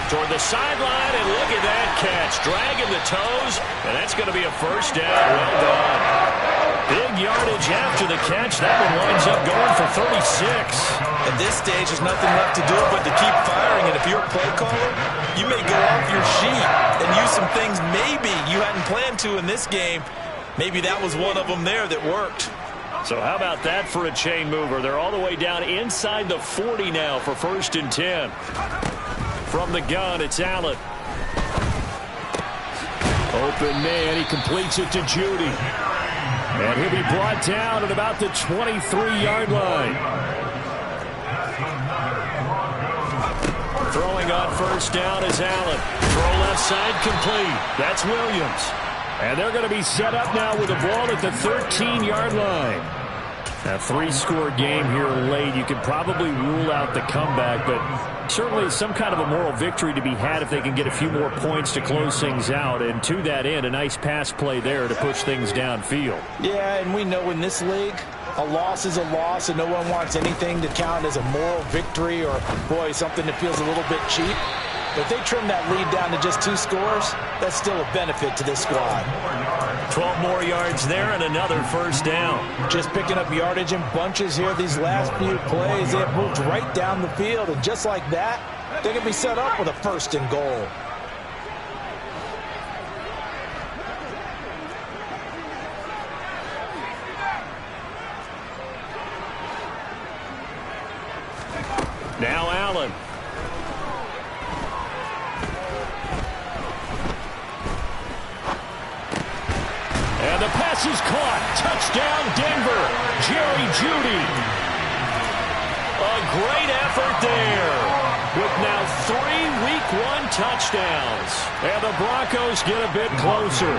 Toward the sideline, and look at that catch. Dragging the toes, and that's going to be a first down. Well done. Big yardage after the catch. That one winds up going for 36. At this stage, there's nothing left to do but to keep firing. And if you're a play caller, you may go off your sheet and use some things maybe you hadn't planned to in this game. Maybe that was one of them there that worked. So how about that for a chain mover? They're all the way down inside the 40 now for 1st and 10. From the gun, it's Allen. Open man, he completes it to Judy. And he'll be brought down at about the 23-yard line. Throwing on first down is Allen. Throw left side complete. That's Williams. And they're going to be set up now with the ball at the 13-yard line. A 3-score game here late. You could probably rule out the comeback, but certainly some kind of a moral victory to be had if they can get a few more points to close things out. And to that end, a nice pass play there to push things downfield. Yeah, and we know in this league, a loss is a loss, and no one wants anything to count as a moral victory or, boy, something that feels a little bit cheap. But if they trim that lead down to just 2 scores, that's still a benefit to this squad. 12 more yards there and another first down. Just picking up yardage in bunches here these last few plays. They have moved right down the field, and just like that, they're going to be set up with a 1st and goal. Now Allen. And the pass is caught. Touchdown, Denver. Jerry Jeudy. A great effort there. With now 3 Week 1 touchdowns. And the Broncos get a bit closer.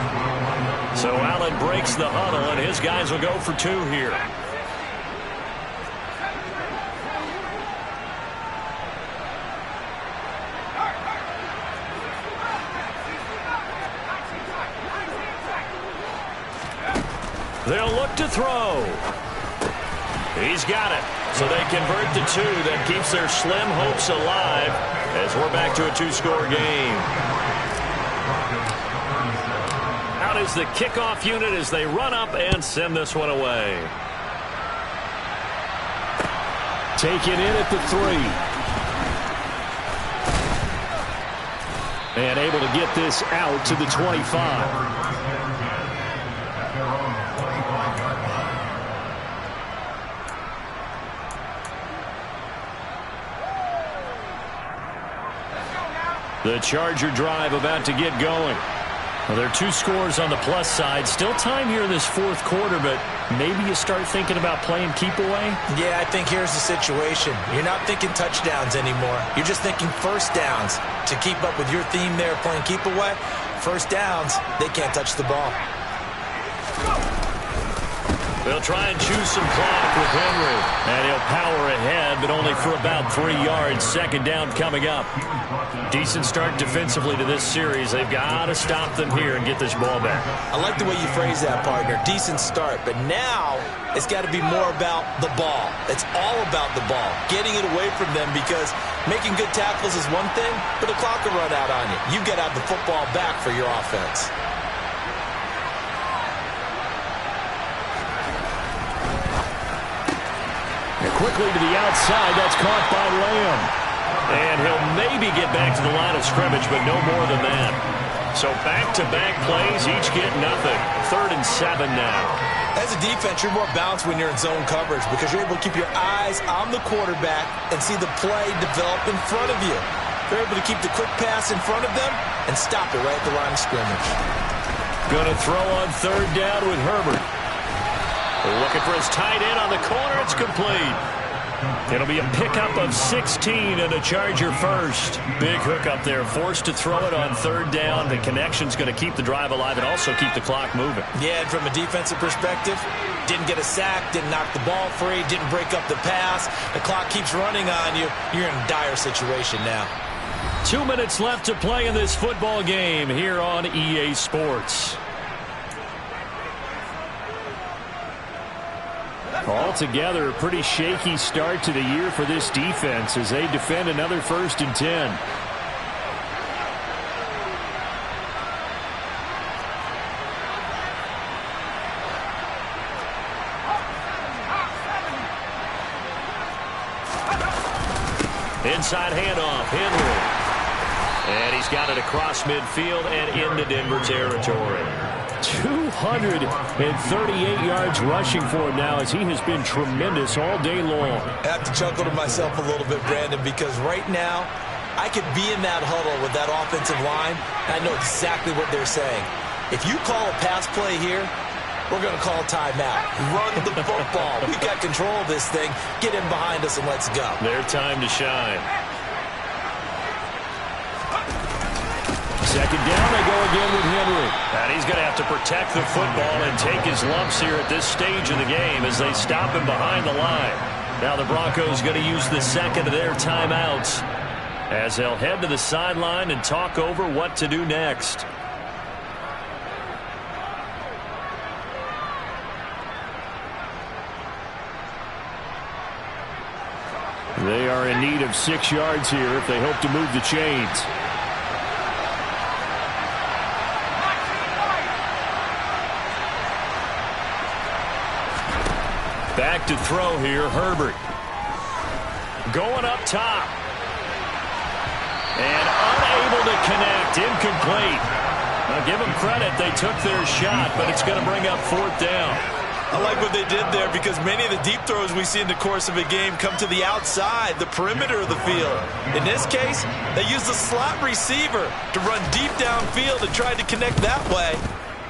So Allen breaks the huddle, and his guys will go for 2 here. They'll look to throw. He's got it. So they convert the 2. That keeps their slim hopes alive as we're back to a 2-score game. Out is the kickoff unit as they run up and send this one away. Taken in at the 3. And able to get this out to the 25. The Charger drive about to get going. Well, there are 2 scores on the plus side. Still time here in this 4th quarter, but maybe you start thinking about playing keep away? Yeah, I think here's the situation. You're not thinking touchdowns anymore. You're just thinking first downs. To keep up with your theme there, playing keep away, first downs, they can't touch the ball. They'll try and choose some clock with Henry. And he'll power ahead, but only for about 3 yards. 2nd down coming up. Decent start defensively to this series. They've got to stop them here and get this ball back. I like the way you phrase that, partner. Decent start. But now it's got to be more about the ball. It's all about the ball. Getting it away from them, because making good tackles is one thing, but the clock will run out on you. You've got to have the football back for your offense. Quickly to the outside. That's caught by Lamb. And he'll maybe get back to the line of scrimmage, but no more than that. So back-to-back plays, each get nothing. 3rd and 7 now. As a defense, you're more balanced when you're in zone coverage because you're able to keep your eyes on the quarterback and see the play develop in front of you. You're able to keep the quick pass in front of them and stop it right at the line of scrimmage. Going to throw on 3rd down with Herbert. Looking for his tight end on the corner. It's complete. It'll be a pickup of 16 and a Charger first. Big hook up there. Forced to throw it on 3rd down. The connection's going to keep the drive alive and also keep the clock moving. Yeah, and from a defensive perspective, didn't get a sack, didn't knock the ball free, didn't break up the pass. The clock keeps running on you. You're in a dire situation now. 2 minutes left to play in this football game here on EA Sports. Altogether, a pretty shaky start to the year for this defense as they defend another 1st and 10. Inside handoff, Henry. And he's got it across midfield and into Denver territory. 238 yards rushing for him now as he has been tremendous all day long. I have to chuckle to myself a little bit, Brandon, because right now I could be in that huddle with that offensive line, and I know exactly what they're saying. If you call a pass play here, we're going to call timeout. Run the football. We've got control of this thing. Get in behind us and let's go. Their time to shine. Second down, they go again with Henry. And he's going to have to protect the football and take his lumps here at this stage of the game as they stop him behind the line. Now the Broncos going to use the second of their timeouts as they'll head to the sideline and talk over what to do next. They are in need of 6 yards here if they hope to move the chains. Back to throw here, Herbert. Going up top. And unable to connect, incomplete. Now give them credit, they took their shot, but it's going to bring up 4th down. I like what they did there because many of the deep throws we see in the course of a game come to the outside, the perimeter of the field. In this case, they used the slot receiver to run deep downfield and tried to connect that way.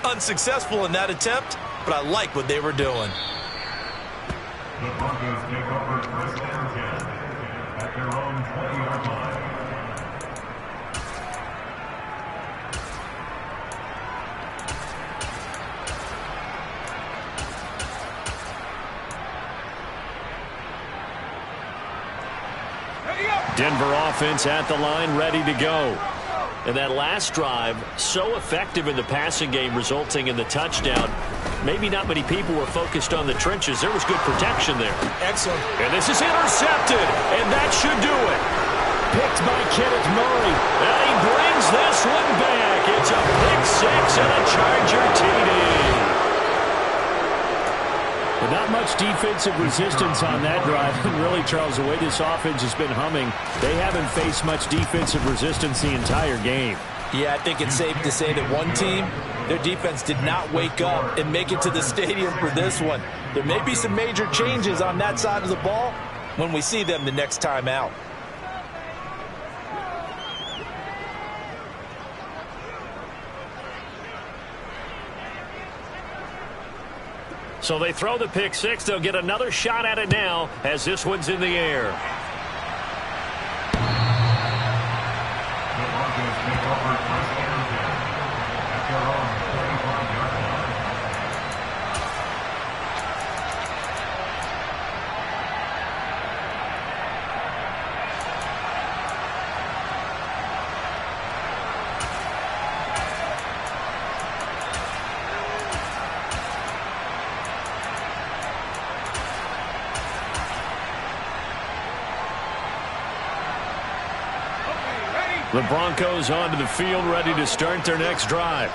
Unsuccessful in that attempt, but I like what they were doing. The Broncos take over first and 10 at their own 20-yard line. Denver offense at the line, ready to go. And that last drive, so effective in the passing game, resulting in the touchdown. Maybe not many people were focused on the trenches. There was good protection there. Excellent. And this is intercepted, and that should do it. Picked by Kenneth Murray. And he brings this one back. It's a pick six and a Charger TD. But not much defensive resistance on that drive. And really, Charles, the way this offense has been humming, they haven't faced much defensive resistance the entire game. Yeah, I think it's safe to say that one team, their defense did not wake up and make it to the stadium for this one. There may be some major changes on that side of the ball when we see them the next time out. So they throw the pick six. They'll get another shot at it now as this one's in the air. The Broncos take over first and 10 at their own 25-yard line. The Broncos onto the field, ready to start their next drive.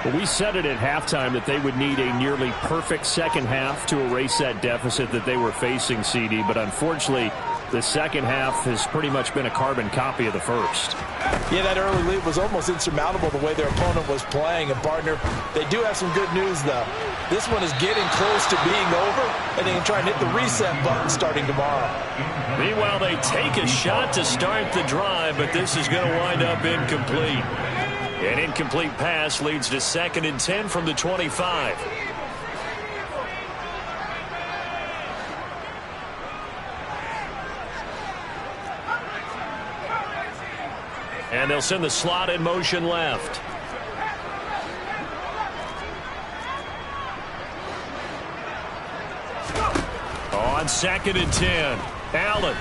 Well, we said it at halftime that they would need a nearly perfect second half to erase that deficit that they were facing, CD. But unfortunately, the second half has pretty much been a carbon copy of the first. Yeah, that early lead was almost insurmountable the way their opponent was playing. And, partner, they do have some good news, though. This one is getting close to being over, and they can try and hit the reset button starting tomorrow. Meanwhile, they take a shot to start the drive, but this is going to wind up incomplete. An incomplete pass leads to 2nd and 10 from the 25. And they'll send the slot in motion left. On 2nd and 10, Allen.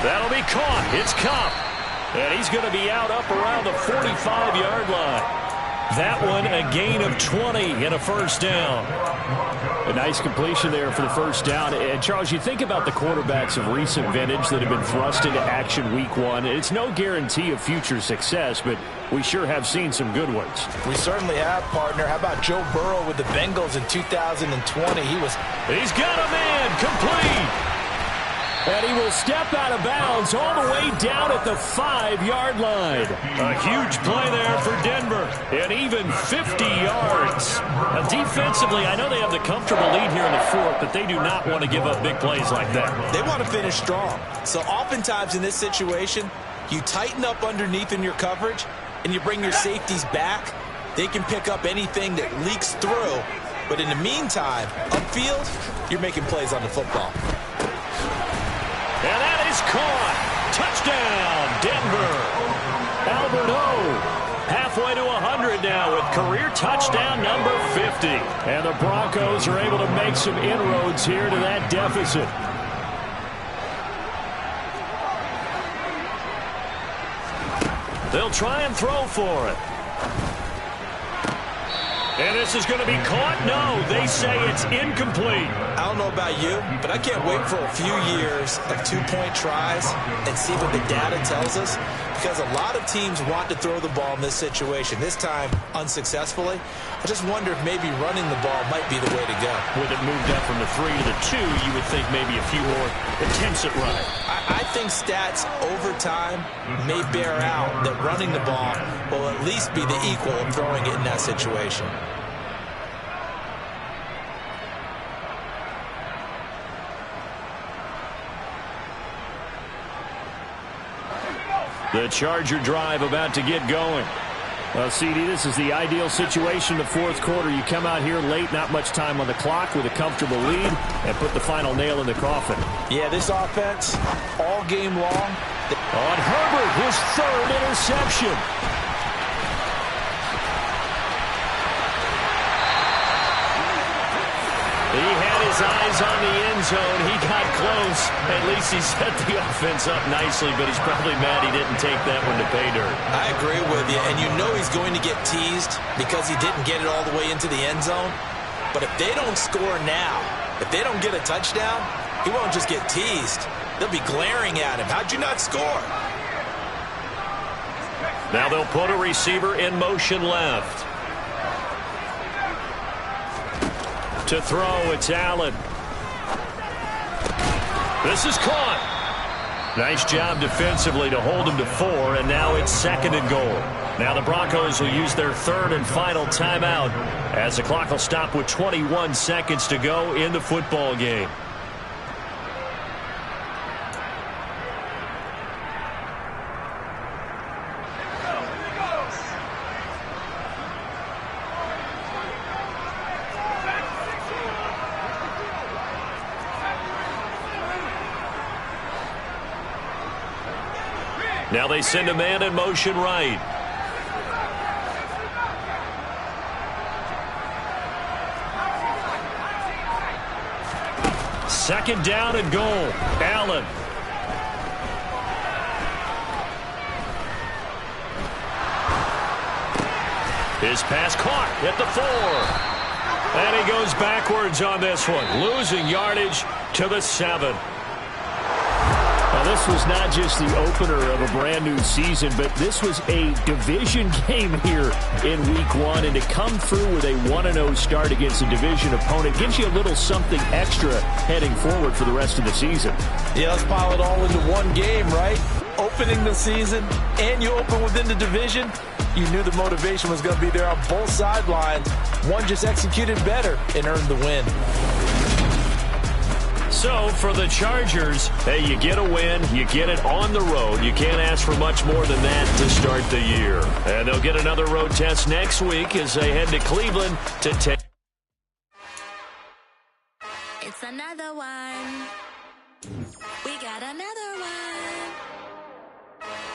That'll be caught. It's Cup. And he's going to be out up around the 45-yard line. That one a gain of 20 and a first down. A nice completion there for the first down. And, Charles, you think about the quarterbacks of recent vintage that have been thrust into action week one. It's no guarantee of future success, but we sure have seen some good ones. We certainly have, partner. How about Joe Burrow with the Bengals in 2020? He's got a man, complete. And he will step out of bounds all the way down at the 5-yard line. A huge play there for Denver. And even 50 yards. Now, defensively, I know they have the comfortable lead here in the fourth, but they do not want to give up big plays like that. They want to finish strong. So oftentimes in this situation, you tighten up underneath in your coverage, and you bring your safeties back, They can pick up anything that leaks through, but in the meantime, upfield, you're making plays on the football. And that is caught. Touchdown, Denver. Albert O. Halfway to 100 now with career touchdown number 50. And the Broncos are able to make some inroads here to that deficit. They'll try and throw for it. And this is going to be caught? No, they say it's incomplete. I don't know about you, but I can't wait for a few years of two-point tries and see what the data tells us, because a lot of teams want to throw the ball in this situation, this time unsuccessfully. I just wonder if maybe running the ball might be the way to go. With it moved up from the 3 to the 2, you would think maybe a few more attempts at running. I think stats over time may bear out that running the ball will at least be the equal of throwing it in that situation. The Charger drive about to get going. CD, this is the ideal situation in the fourth quarter. You come out here late, not much time on the clock, with a comfortable lead, and put the final nail in the coffin. Yeah, this offense, all game long. On Herbert, his third interception. He had his eyes on the end zone. He got close. At least he set the offense up nicely, but he's probably mad he didn't take that one to pay dirt. I agree with you, and you know he's going to get teased because he didn't get it all the way into the end zone. But if they don't score now, if they don't get a touchdown, he won't just get teased. They'll be glaring at him. How'd you not score? Now they'll put a receiver in motion left. To throw, it's Allen. This is caught. Nice job defensively to hold him to 4, and now it's 2nd and goal. Now the Broncos will use their third and final timeout as the clock will stop with 21 seconds to go in the football game. Now they send a man in motion right. Second down and goal. Allen. His pass caught at the 4. And he goes backwards on this one, losing yardage to the 7. Now, this was not just the opener of a brand-new season, but this was a division game here in Week 1. And to come through with a 1-0 start against a division opponent gives you a little something extra heading forward for the rest of the season. Yeah, let's pile it all into one game, right? Opening the season, and you open within the division. You knew the motivation was going to be there on both sidelines. One just executed better and earned the win. So, for the Chargers, hey, you get a win, you get it on the road. You can't ask for much more than that to start the year. And they'll get another road test next week as they head to Cleveland to take. It's another one. We got another one.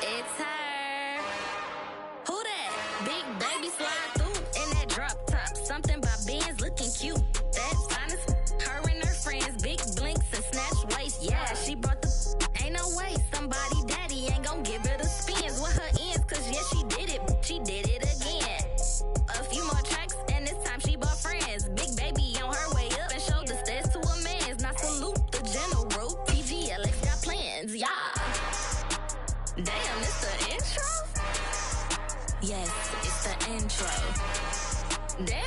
It's her. Who that? Big baby slide through in that drop top. Something by Benz looking cute. That's honest. Her and her friends, big blinks and snatch waist. Yeah, she brought the. Ain't no way somebody daddy ain't gon' give her the spins with her ends. Cause yeah, she did it. She did it again. A few more tracks and this time she bought friends. Big baby on her way up and showed the stairs to a man's. Now salute the general. TGLX got plans, yeah. Damn, it's the intro? Yes, it's the intro. Damn.